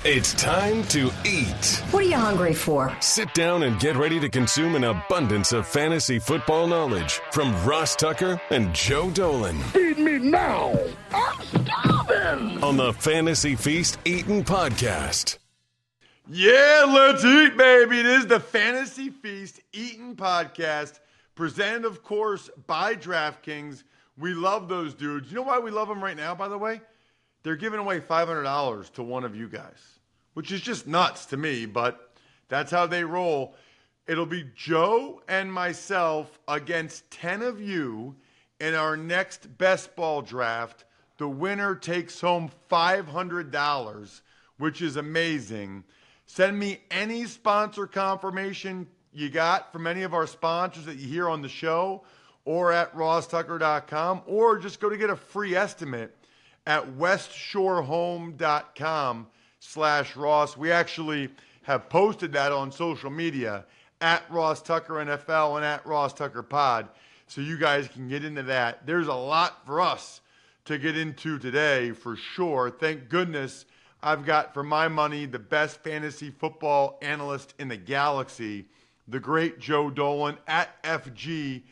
It's time to eat. What are you hungry for? Sit down and get ready to consume an abundance of fantasy football knowledge from Ross Tucker and Joe Dolan. Feed me now. I'm starving. On the Fantasy Feast Eatin' Podcast. Yeah, let's eat, baby. It is the Fantasy Feast Eatin' Podcast, presented, of course, by DraftKings. We love those dudes. You know why we love them right now, by the way? They're giving away $500 to one of you guys, which is just nuts to me, but that's how they roll. It'll be Joe and myself against 10 of you in our next best ball draft. The winner takes home $500, which is amazing. Send me any sponsor confirmation you got from any of our sponsors that you hear on the show or at rosstucker.com, or just go to get a free estimate at westshorehome.com/Ross. We actually have posted that on social media at Ross Tucker NFL and at Ross Tucker Pod, so you guys can get into that. There's a lot for us to get into today for sure. Thank goodness I've got, for my money, the best fantasy football analyst in the galaxy, the great Joe Dolan at FG_Dolan.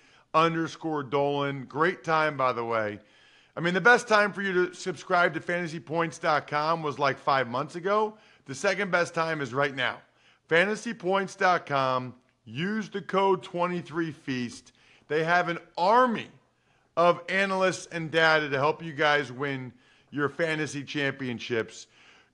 Great time, by the way. I mean, the best time for you to subscribe to fantasypoints.com was like 5 months ago. The second best time is right now. Fantasypoints.com. Use the code 23Feast. They have an army of analysts and data to help you guys win your fantasy championships.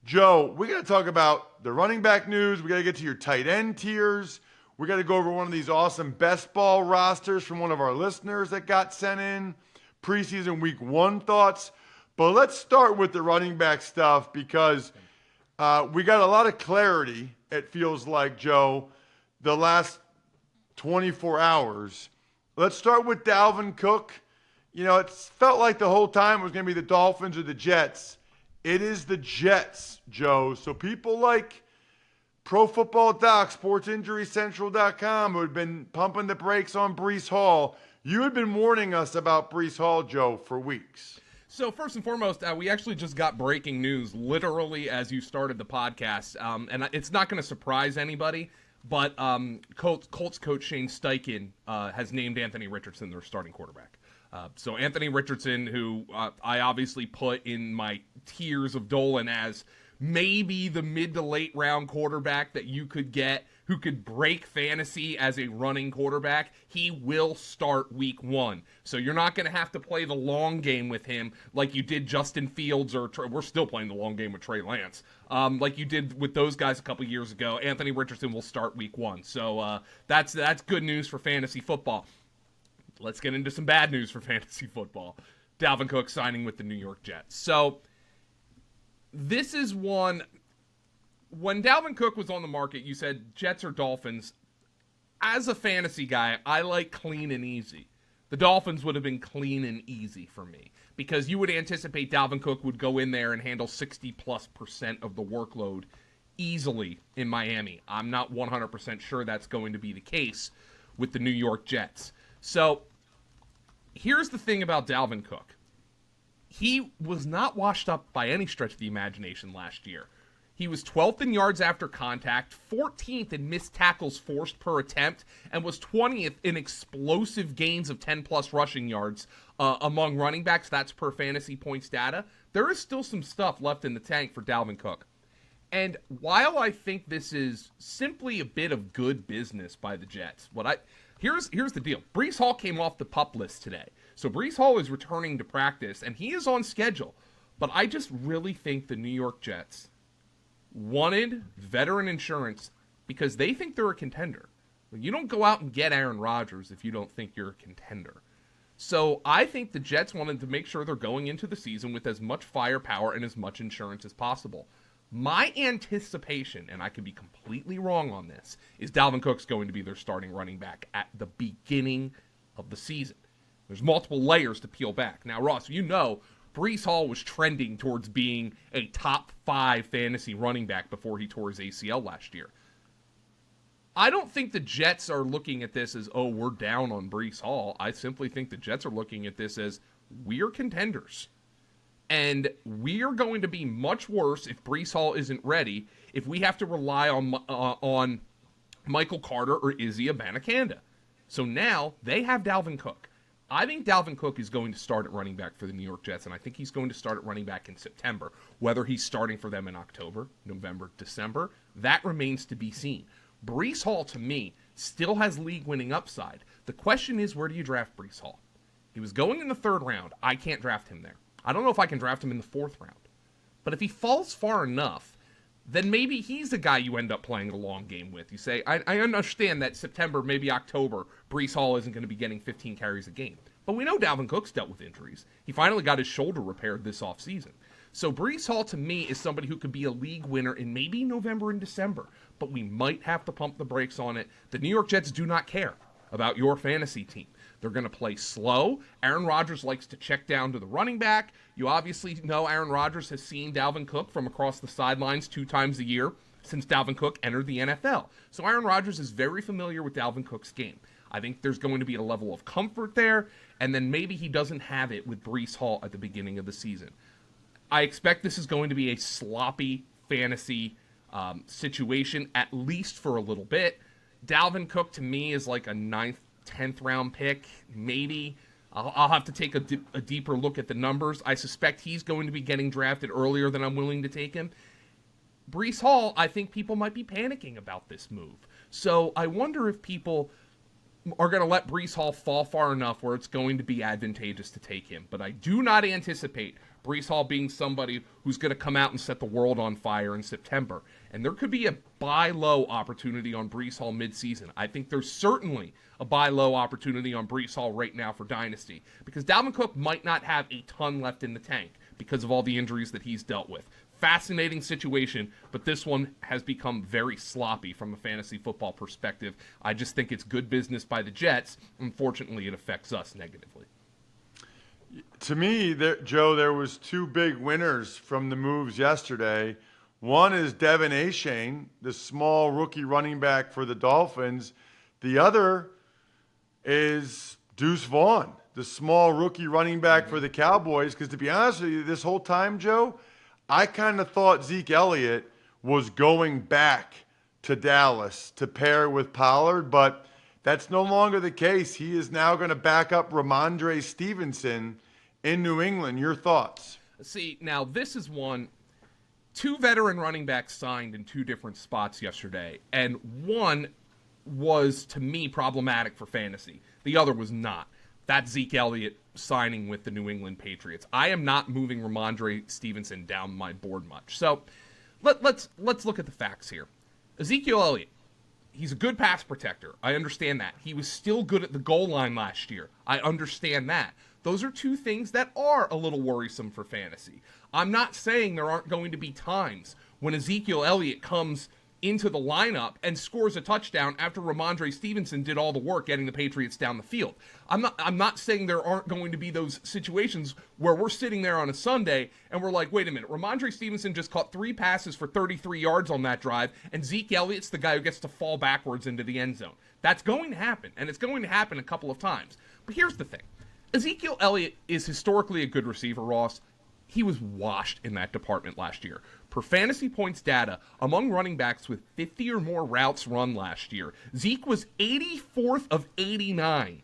Joe, we got to talk about the running back news. We got to get to your tight end tiers. We got to go over one of these awesome best ball rosters from one of our listeners that got sent in. Preseason week 1 thoughts. But let's start with the running back stuff because we got a lot of clarity, it feels like, Joe, the last 24 hours. Let's start with Dalvin Cook. You know, it felt like the whole time it was going to be the Dolphins or the Jets. It is the Jets, Joe. So people like Pro Football Doc, SportsInjuryCentral.com, who had been pumping the brakes on Breece Hall. You had been warning us about Breece Hall, Joe, for weeks. So first and foremost, we actually just got breaking news literally as you started the podcast. And it's not going to surprise anybody, but Colts coach Shane Steichen has named Anthony Richardson their starting quarterback. So Anthony Richardson, who I obviously put in my tiers of Dolan as maybe the mid to late round quarterback that you could get who could break fantasy as a running quarterback, he will start week 1. So you're not going to have to play the long game with him like you did Justin Fields or we're still playing the long game with Trey Lance. Like you did with those guys a couple years ago. Anthony Richardson will start week 1. So that's good news for fantasy football. Let's get into some bad news for fantasy football. Dalvin Cook signing with the New York Jets. So this is one. When Dalvin Cook was on the market, you said Jets or Dolphins. As a fantasy guy, I like clean and easy. The Dolphins would have been clean and easy for me because you would anticipate Dalvin Cook would go in there and handle 60+% of the workload easily in Miami. I'm not 100% sure that's going to be the case with the New York Jets. So here's the thing about Dalvin Cook. He was not washed up by any stretch of the imagination last year. He was 12th in yards after contact, 14th in missed tackles forced per attempt, and was 20th in explosive gains of 10-plus rushing yards among running backs. That's per fantasy points data. There is still some stuff left in the tank for Dalvin Cook. And while I think this is simply a bit of good business by the Jets, here's the deal. Breece Hall came off the PUP list today. So Breece Hall is returning to practice, and he is on schedule. But I just really think the New York Jets wanted veteran insurance because they think they're a contender. You don't go out and get Aaron Rodgers if you don't think you're a contender. So I think the Jets wanted to make sure they're going into the season with as much firepower and as much insurance as possible. My anticipation, and I could be completely wrong on this, is Dalvin Cook's going to be their starting running back at the beginning of the season. There's multiple layers to peel back. Now, Ross, you know Breece Hall was trending towards being a top 5 fantasy running back before he tore his ACL last year. I don't think the Jets are looking at this as, oh, we're down on Breece Hall. I simply think the Jets are looking at this as, we're contenders. And we are going to be much worse if Breece Hall isn't ready, if we have to rely on Michael Carter or Izzy Abanikanda. So now they have Dalvin Cook. I think Dalvin Cook is going to start at running back for the New York Jets, and I think he's going to start at running back in September. Whether he's starting for them in October, November, December, that remains to be seen. Breece Hall, to me, still has league-winning upside. The question is, where do you draft Breece Hall? He was going in the 3rd round. I can't draft him there. I don't know if I can draft him in the 4th round. But if he falls far enough, then maybe he's the guy you end up playing a long game with. You say, I understand that September, maybe October, Breece Hall isn't going to be getting 15 carries a game. But we know Dalvin Cook's dealt with injuries. He finally got his shoulder repaired this offseason. So Breece Hall, to me, is somebody who could be a league winner in maybe November and December. But we might have to pump the brakes on it. The New York Jets do not care about your fantasy team. They're going to play slow. Aaron Rodgers likes to check down to the running back. You obviously know Aaron Rodgers has seen Dalvin Cook from across the sidelines 2 times a year since Dalvin Cook entered the NFL. So Aaron Rodgers is very familiar with Dalvin Cook's game. I think there's going to be a level of comfort there, and then maybe he doesn't have it with Breece Hall at the beginning of the season. I expect this is going to be a sloppy fantasy situation, at least for a little bit. Dalvin Cook, to me, is like a 9th, 10th round pick, maybe. I'll have to take a deeper look at the numbers. I suspect he's going to be getting drafted earlier than I'm willing to take him. Breece Hall, I think people might be panicking about this move. So I wonder if people are going to let Breece Hall fall far enough where it's going to be advantageous to take him. But I do not anticipate Breece Hall being somebody who's going to come out and set the world on fire in September. And there could be a buy low opportunity on Breece Hall midseason. I think there's certainly a buy low opportunity on Breece Hall right now for Dynasty, because Dalvin Cook might not have a ton left in the tank because of all the injuries that he's dealt with. Fascinating situation, but this one has become very sloppy from a fantasy football perspective. I just think it's good business by the Jets. Unfortunately, it affects us negatively. To me, Joe, there was 2 big winners from the moves yesterday. One is Devin Achane, the small rookie running back for the Dolphins. The other is Deuce Vaughn, the small rookie running back for the Cowboys. Because to be honest with you, this whole time, Joe, I kind of thought Zeke Elliott was going back to Dallas to pair with Pollard, but that's no longer the case. He is now going to back up Ramondre Stevenson in New England. Your thoughts? See, now this is one. 2 veteran running backs signed in 2 different spots yesterday, and one was, to me, problematic for fantasy. The other was not. That's Zeke Elliott signing with the New England Patriots. I am not moving Ramondre Stevenson down my board much. So let's look at the facts here. Ezekiel Elliott, he's a good pass protector. I understand that. He was still good at the goal line last year. I understand that. Those are 2 things that are a little worrisome for fantasy. I'm not saying there aren't going to be times when Ezekiel Elliott comes into the lineup and scores a touchdown after Ramondre Stevenson did all the work getting the Patriots down the field. I'm not saying there aren't going to be those situations where we're sitting there on a Sunday and we're like, wait a minute, Ramondre Stevenson just caught 3 passes for 33 yards on that drive, and Zeke Elliott's the guy who gets to fall backwards into the end zone. That's going to happen, and it's going to happen a couple of times. But here's the thing. Ezekiel Elliott is historically a good receiver, Ross. He was washed in that department last year. Per fantasy points data, among running backs with 50 or more routes run last year, Zeke was 84th of 89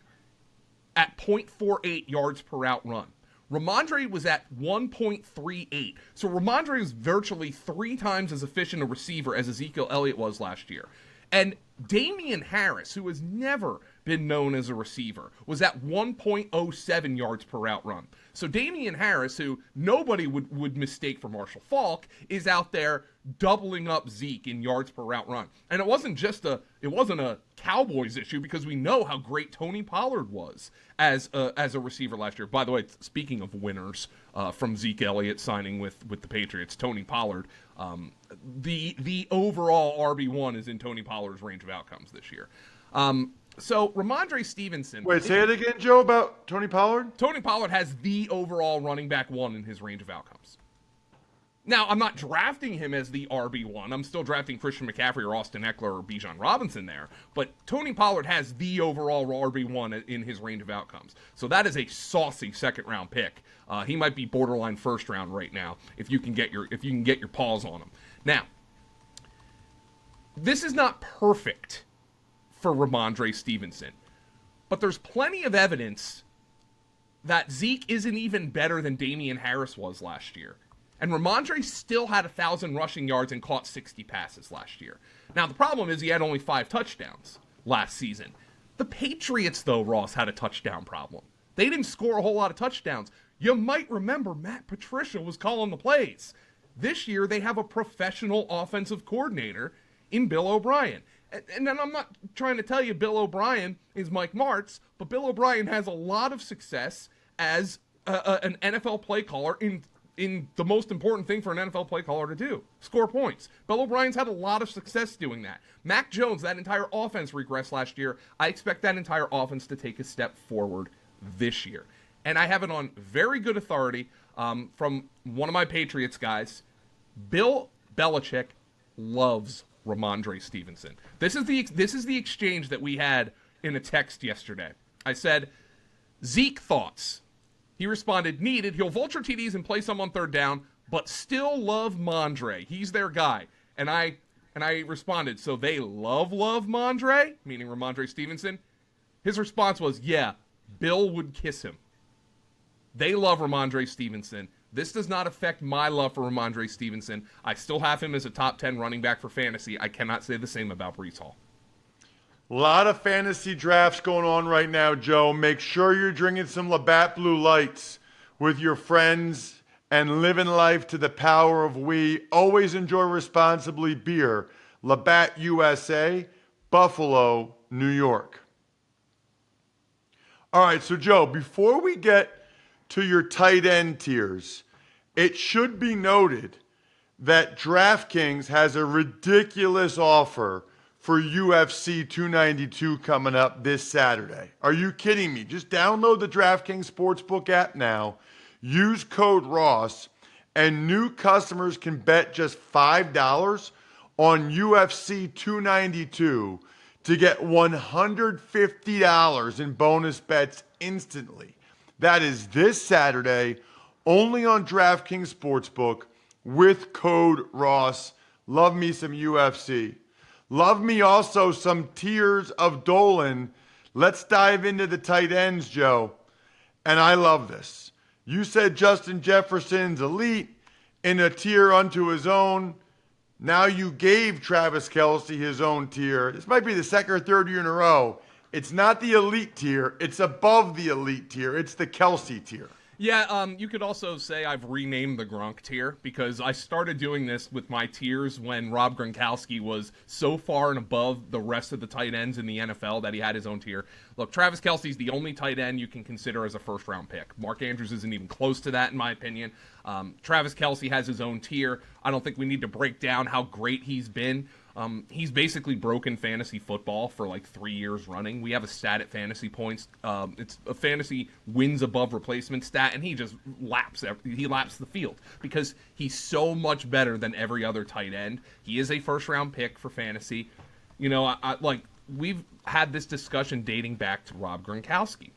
at 0.48 yards per route run. Ramondre was at 1.38. So Ramondre was virtually 3 times as efficient a receiver as Ezekiel Elliott was last year. And Damian Harris, who has never been known as a receiver, was at 1.07 yards per route run. So Damian Harris, who nobody would mistake for Marshall Faulk, is out there doubling up Zeke in yards per route run. And it wasn't a Cowboys issue, because we know how great Tony Pollard was as a receiver last year. By the way, speaking of winners from Zeke Elliott signing with the Patriots, Tony Pollard, the overall RB1 is in Tony Pollard's range of outcomes this year. So Ramondre Stevenson. Wait, say it again, Joe, about Tony Pollard? Tony Pollard has the overall running back 1 in his range of outcomes. Now, I'm not drafting him as the RB1. I'm still drafting Christian McCaffrey or Austin Eckler or Bijan Robinson there. But Tony Pollard has the overall RB1 in his range of outcomes. So that is a saucy second-round pick. He might be borderline first round right now if you can get your paws on him. Now, this is not perfect for Ramondre Stevenson, but there's plenty of evidence that Zeke isn't even better than Damian Harris was last year. And Ramondre still had 1,000 rushing yards and caught 60 passes last year. Now, the problem is he had only 5 touchdowns last season. The Patriots, though, Ross, had a touchdown problem. They didn't score a whole lot of touchdowns. You might remember Matt Patricia was calling the plays. This year, they have a professional offensive coordinator in Bill O'Brien. And then I'm not trying to tell you Bill O'Brien is Mike Martz, but Bill O'Brien has a lot of success as an NFL play caller in the most important thing for an NFL play caller to do, score points. Bill O'Brien's had a lot of success doing that. Mac Jones, that entire offense regressed last year. I expect that entire offense to take a step forward this year. And I have it on very good authority from one of my Patriots guys. Bill Belichick loves Ramondre Stevenson. This is the exchange that we had in a text yesterday. I said, Zeke thoughts. He responded, needed. He'll vulture TDs and play some on third down, but still love Mondre. He's their guy. And I responded, so they love Mondre, meaning Ramondre Stevenson. His response was, yeah, Bill would kiss him. They love Ramondre Stevenson. This does not affect my love for Ramondre Stevenson. I still have him as a top 10 running back for fantasy. I cannot say the same about Breece Hall. A lot of fantasy drafts going on right now, Joe. Make sure you're drinking some Labatt Blue Lights with your friends and living life to the power of we. Always enjoy responsibly beer. Labatt USA, Buffalo, New York. All right, so Joe, before we get to your tight end tiers, it should be noted that DraftKings has a ridiculous offer for UFC 292 coming up this Saturday. Are you kidding me? Just download the DraftKings Sportsbook app now, use code Ross, and new customers can bet just $5 on UFC 292 to get $150 in bonus bets instantly. That is this Saturday, only on DraftKings Sportsbook with code Ross. Love me some UFC. Love me also some Tears of Dolan. Let's dive into the tight ends, Joe. And I love this. You said Justin Jefferson's elite in a tier unto his own. Now you gave Travis Kelce his own tier. This might be the second or third year in a row. It's not the elite tier. It's above the elite tier. It's the Kelce tier. Yeah, you could also say I've renamed the Gronk tier because I started doing this with my tiers when Rob Gronkowski was so far and above the rest of the tight ends in the NFL that he had his own tier. Look, Travis Kelce's the only tight end you can consider as a first-round pick. Mark Andrews isn't even close to that, in my opinion. Travis Kelce has his own tier. I don't think we need to break down how great he's been. He's basically broken fantasy football for like 3 years running. We have a stat at Fantasy Points. It's a fantasy wins above replacement stat, and he just laps the field because he's so much better than every other tight end. He is a first-round pick for fantasy. You know, we've had this discussion dating back to Rob Gronkowski.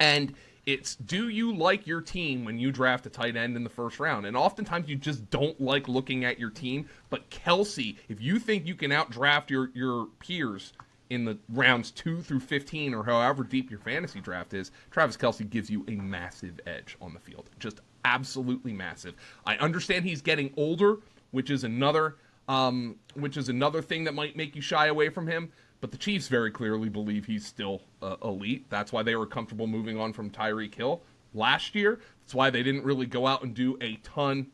And it's, do you like your team when you draft a tight end in the first round? And oftentimes you just don't like looking at your team. But Kelce, if you think you can outdraft your peers in the rounds 2 through 15 or however deep your fantasy draft is, Travis Kelce gives you a massive edge on the field. Just absolutely massive. I understand he's getting older, which is another thing that might make you shy away from him. But the Chiefs very clearly believe he's still elite. That's why they were comfortable moving on from Tyreek Hill last year. That's why they didn't really go out and do a ton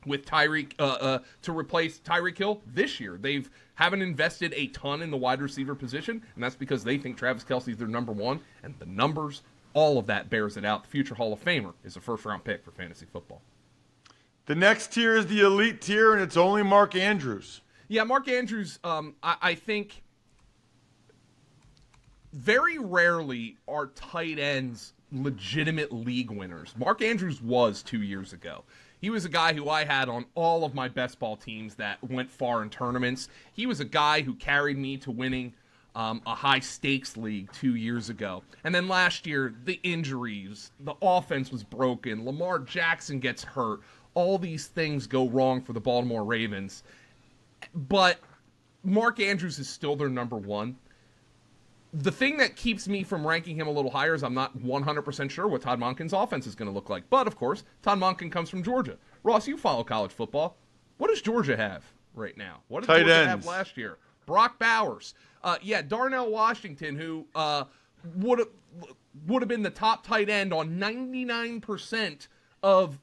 with Tyreek to replace Tyreek Hill this year. They haven't invested a ton in the wide receiver position, and that's because they think Travis Kelce is their number one. And the numbers, all of that bears it out. The future Hall of Famer is a first-round pick for fantasy football. The next tier is the elite tier, and it's only Mark Andrews. Yeah, Mark Andrews, I think very rarely are tight ends legitimate league winners. Mark Andrews was 2 years ago. He was a guy who I had on all of my best ball teams that went far in tournaments. He was a guy who carried me to winning a high-stakes league 2 years ago. And then last year, the injuries, the offense was broken, Lamar Jackson gets hurt, all these things go wrong for the Baltimore Ravens. But Mark Andrews is still their number one. The thing that keeps me from ranking him a little higher is I'm not 100% sure what Todd Monken's offense is going to look like. But, of course, Todd Monken comes from Georgia. Ross, you follow college football. What does Georgia have right now? What did Tight Georgia ends have last year? Brock Bowers. Darnell Washington, who would have been the top tight end on 99% of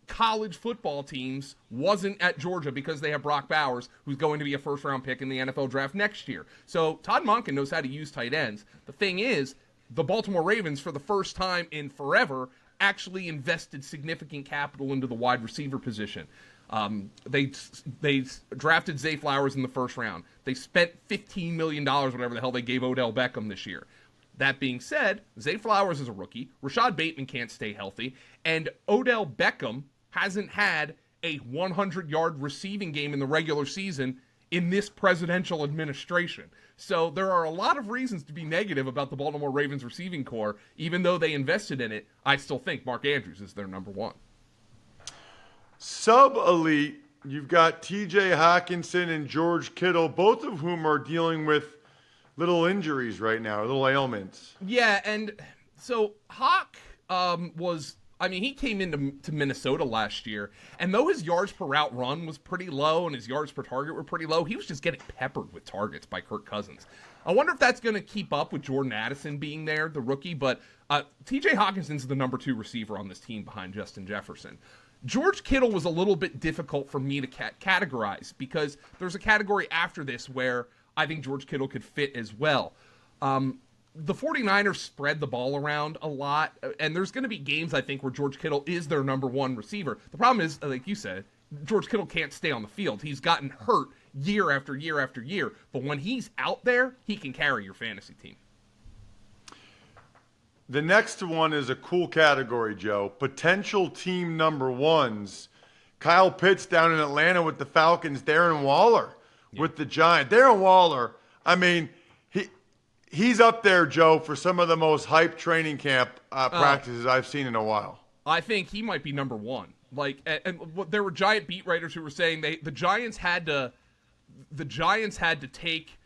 college football teams, wasn't at Georgia because they have Brock Bowers, who's going to be a first-round pick in the NFL draft next year. So Todd Monken knows how to use tight ends. The thing is, the Baltimore Ravens, for the first time in forever, actually invested significant capital into the wide receiver position. They drafted Zay Flowers in the first round. They spent $15 million, whatever the hell they gave Odell Beckham this year. That being said, Zay Flowers is a rookie. Rashad Bateman can't stay healthy. And Odell Beckham hasn't had a 100-yard receiving game in the regular season in this presidential administration. So there are a lot of reasons to be negative about the Baltimore Ravens receiving corps. Even though they invested in it, I still think Mark Andrews is their number one. Sub-elite, you've got T.J. Hawkinson and George Kittle, both of whom are dealing with little injuries right now, little ailments. Yeah, and so Hawk he came into Minnesota last year, and though his yards per route run was pretty low and his yards per target were pretty low, he was just getting peppered with targets by Kirk Cousins. I wonder if that's going to keep up with Jordan Addison being there, the rookie, but T.J. Hawkinson's the number 2 receiver on this team behind Justin Jefferson. George Kittle was a little bit difficult for me to categorize because there's a category after this where I think George Kittle could fit as well. The 49ers spread the ball around a lot, and there's going to be games, I think, where George Kittle is their number one receiver. The problem is, like you said, George Kittle can't stay on the field. He's gotten hurt year after year after year, but when he's out there, he can carry your fantasy team. The next one is a cool category, Joe. Potential team number ones. Kyle Pitts down in Atlanta with the Falcons. Darren Waller with the Giants. Darren Waller, he's up there, Joe, for some of the most hyped training camp practices I've seen in a while. I think he might be number one. And there were Giant beat writers who were saying the Giants had to take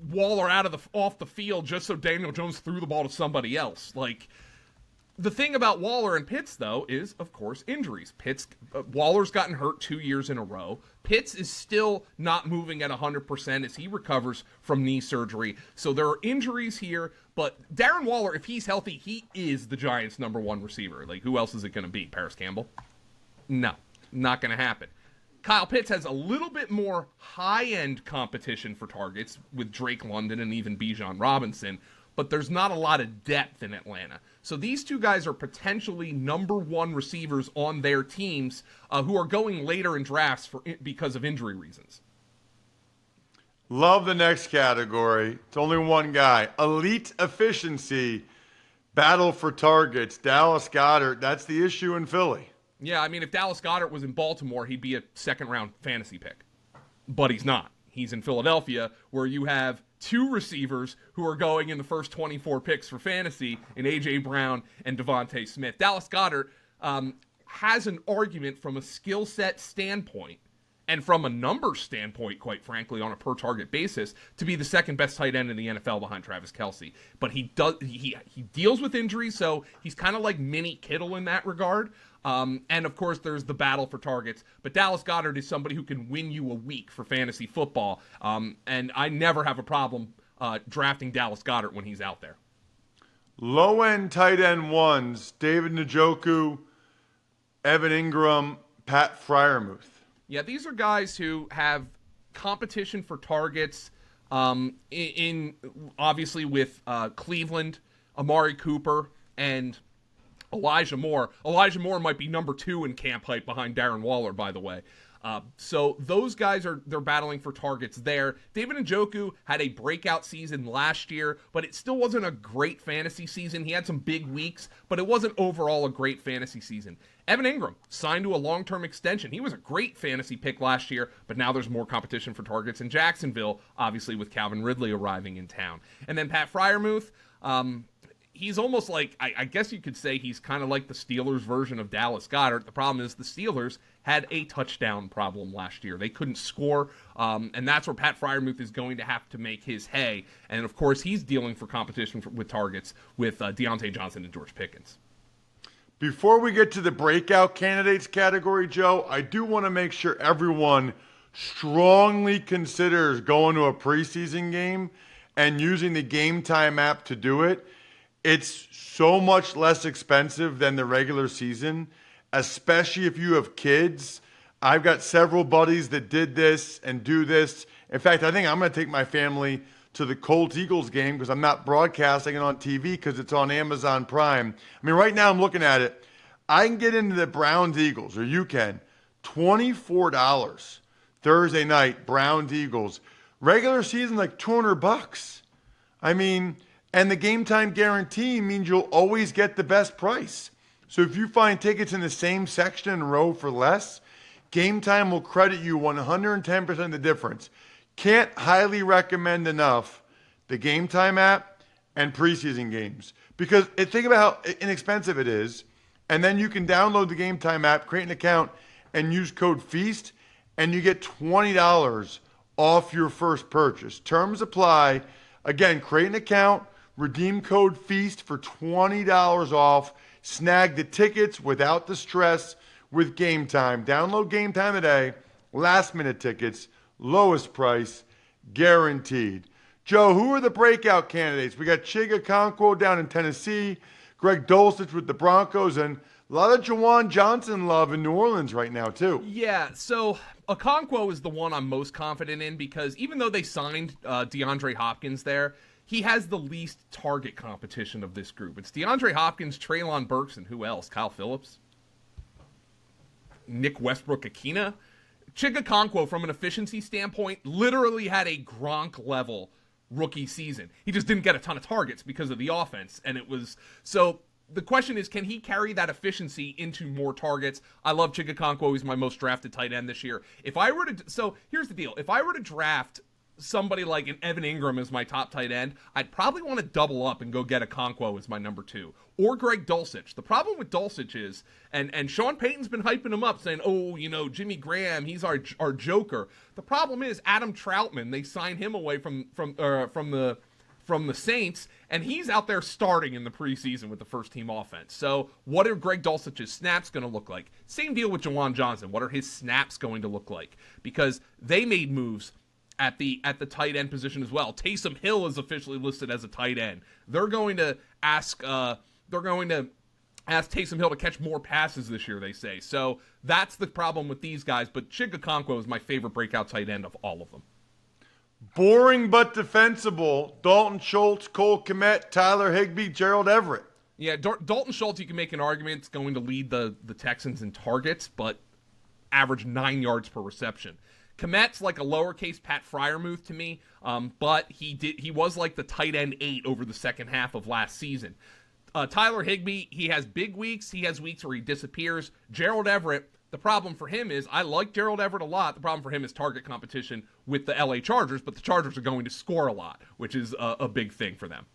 Waller off the field just so Daniel Jones threw the ball to somebody else. The thing about Waller and Pitts, though, is, of course, injuries. Waller's gotten hurt 2 years in a row. Pitts is still not moving at 100% as he recovers from knee surgery. So there are injuries here, but Darren Waller, if he's healthy, he is the Giants' number one receiver. Who else is it going to be? Paris Campbell? No, not going to happen. Kyle Pitts has a little bit more high-end competition for targets with Drake London and even Bijan Robinson, but there's not a lot of depth in Atlanta. So these two guys are potentially number one receivers on their teams who are going later in drafts because of injury reasons. Love the next category. It's only one guy. Elite efficiency, battle for targets. Dallas Goedert, that's the issue in Philly. Yeah, if Dallas Goedert was in Baltimore, he'd be a second-round fantasy pick. But he's not. He's in Philadelphia, where you have 2 receivers who are going in the first 24 picks for fantasy in A.J. Brown and Devontae Smith. Dallas Goedert has an argument from a skill set standpoint and from a numbers standpoint, quite frankly, on a per-target basis, to be the second best tight end in the NFL behind Travis Kelce. But he deals with injuries, so he's kind of like mini Kittle in that regard. And, of course, there's the battle for targets. But Dallas Goedert is somebody who can win you a week for fantasy football. And I never have a problem drafting Dallas Goedert when he's out there. Low-end tight end ones, David Njoku, Evan Ingram, Pat Freiermuth. Yeah, these are guys who have competition for targets in obviously with Cleveland, Amari Cooper, and Elijah Moore. Elijah Moore might be number 2 in camp hype behind Darren Waller, by the way. So those guys they're battling for targets there. David Njoku had a breakout season last year, but it still wasn't a great fantasy season. He had some big weeks, but it wasn't overall a great fantasy season. Evan Ingram signed to a long-term extension. He was a great fantasy pick last year, but now there's more competition for targets in Jacksonville, obviously with Calvin Ridley arriving in town. And then Pat Freiermuth, he's almost like, I guess you could say he's kind of like the Steelers version of Dallas Goedert. The problem is the Steelers had a touchdown problem last year. They couldn't score, and that's where Pat Freiermuth is going to have to make his hay. And, of course, he's dealing for competition with targets with Deontay Johnson and George Pickens. Before we get to the breakout candidates category, Joe, I do want to make sure everyone strongly considers going to a preseason game and using the Game Time app to do it. It's so much less expensive than the regular season, especially if you have kids. I've got several buddies that did this and do this. In fact, I think I'm going to take my family to the Colts-Eagles game because I'm not broadcasting it on TV because it's on Amazon Prime. I mean, right now I'm looking at it. I can get into the Browns-Eagles, or you can, $24 Thursday night, Browns-Eagles. Regular season, like $200. I mean, and the game time guarantee means you'll always get the best price. So if you find tickets in the same section and row for less, Game Time will credit you 110% of the difference. Can't highly recommend enough the Game Time app and preseason games. Because think about how inexpensive it is. And then you can download the Game Time app, create an account, and use code FEAST, and you get $20 off your first purchase. Terms apply. Again, create an account, redeem code FEAST for $20 off. Snag the tickets without the stress with Game Time. Download Game Time today. Last-minute tickets, lowest price, guaranteed. Joe, who are the breakout candidates? We got Chig Okonkwo down in Tennessee, Greg Dulcich with the Broncos, and a lot of Juwan Johnson love in New Orleans right now, too. Yeah, so Okonkwo is the one I'm most confident in because even though they signed DeAndre Hopkins there, he has the least target competition of this group. It's DeAndre Hopkins, Treylon Burks, and who else? Kyle Phillips? Nick Westbrook-Akina? Chig Okonkwo, from an efficiency standpoint, literally had a Gronk-level rookie season. He just didn't get a ton of targets because of the offense, and it was... So the question is, can he carry that efficiency into more targets? I love Chig Okonkwo. He's my most drafted tight end this year. If I were to... So here's the deal. If I were to draft somebody like an Evan Ingram as my top tight end, I'd probably want to double up and go get Okonkwo as my number 2. Or Greg Dulcich. The problem with Dulcich is, and Sean Payton's been hyping him up, saying, oh, you know, Jimmy Graham, he's our joker. The problem is Adam Troutman, they signed him away from the Saints, and he's out there starting in the preseason with the first-team offense. So what are Greg Dulcich's snaps going to look like? Same deal with Juwan Johnson. What are his snaps going to look like? Because they made moves at the tight end position as well. Taysom Hill is officially listed as a tight end. They're going to ask Taysom Hill to catch more passes this year, they say. So that's the problem with these guys. But Chig Okonkwo is my favorite breakout tight end of all of them. Boring but defensible. Dalton Schultz, Cole Kmet, Tyler Higbee, Gerald Everett. Yeah, Dalton Schultz, you can make an argument, is going to lead the Texans in targets, but average 9 yards per reception. Kmet's like a lowercase Pat Freiermuth to me, but he was like the tight end 8 over the second half of last season. Tyler Higbee, he has big weeks. He has weeks where he disappears. Gerald Everett, the problem for him is, I like Gerald Everett a lot. The problem for him is target competition with the LA Chargers, but the Chargers are going to score a lot, which is a big thing for them.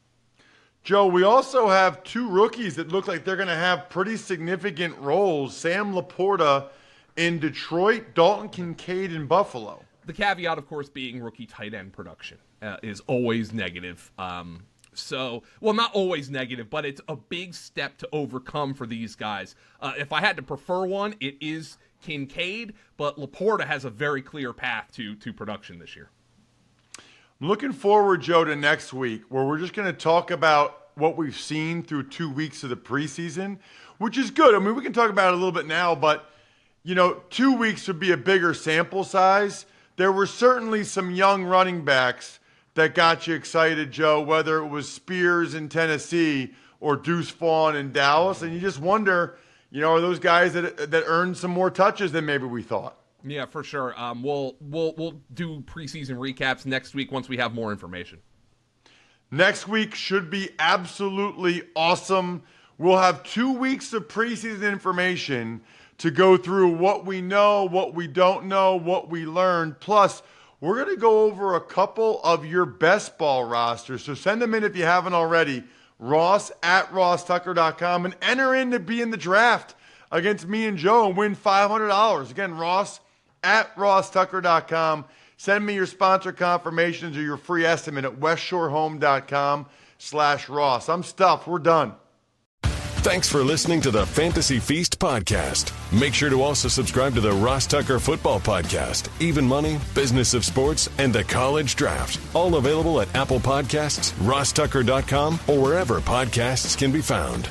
Joe, we also have 2 rookies that look like they're going to have pretty significant roles. Sam Laporta in Detroit, Dalton Kincaid in Buffalo. The caveat, of course, being rookie tight end production is always negative. Well, not always negative, but it's a big step to overcome for these guys. If I had to prefer one, it is Kincaid, but Laporta has a very clear path to production this year. I'm looking forward, Joe, to next week, where we're just going to talk about what we've seen through 2 weeks of the preseason, which is good. I mean, we can talk about it a little bit now, but 2 weeks would be a bigger sample size. There were certainly some young running backs that got you excited, Joe, whether it was Spears in Tennessee or Deuce Vaughn in Dallas. And you just wonder, are those guys that earned some more touches than maybe we thought? Yeah, for sure. We'll do preseason recaps next week once we have more information. Next week should be absolutely awesome. We'll have 2 weeks of preseason information to go through what we know, what we don't know, what we learned. Plus, we're going to go over a couple of your best ball rosters. So send them in if you haven't already. Ross@rosstucker.com and enter in to be in the draft against me and Joe and win $500. Again, Ross@rosstucker.com. Send me your sponsor confirmations or your free estimate at westshorehome.com/Ross. I'm stuffed. We're done. Thanks for listening to the Fantasy Feast podcast. Make sure to also subscribe to the Ross Tucker Football Podcast, Even Money, Business of Sports, and the College Draft. All available at Apple Podcasts, rosstucker.com, or wherever podcasts can be found.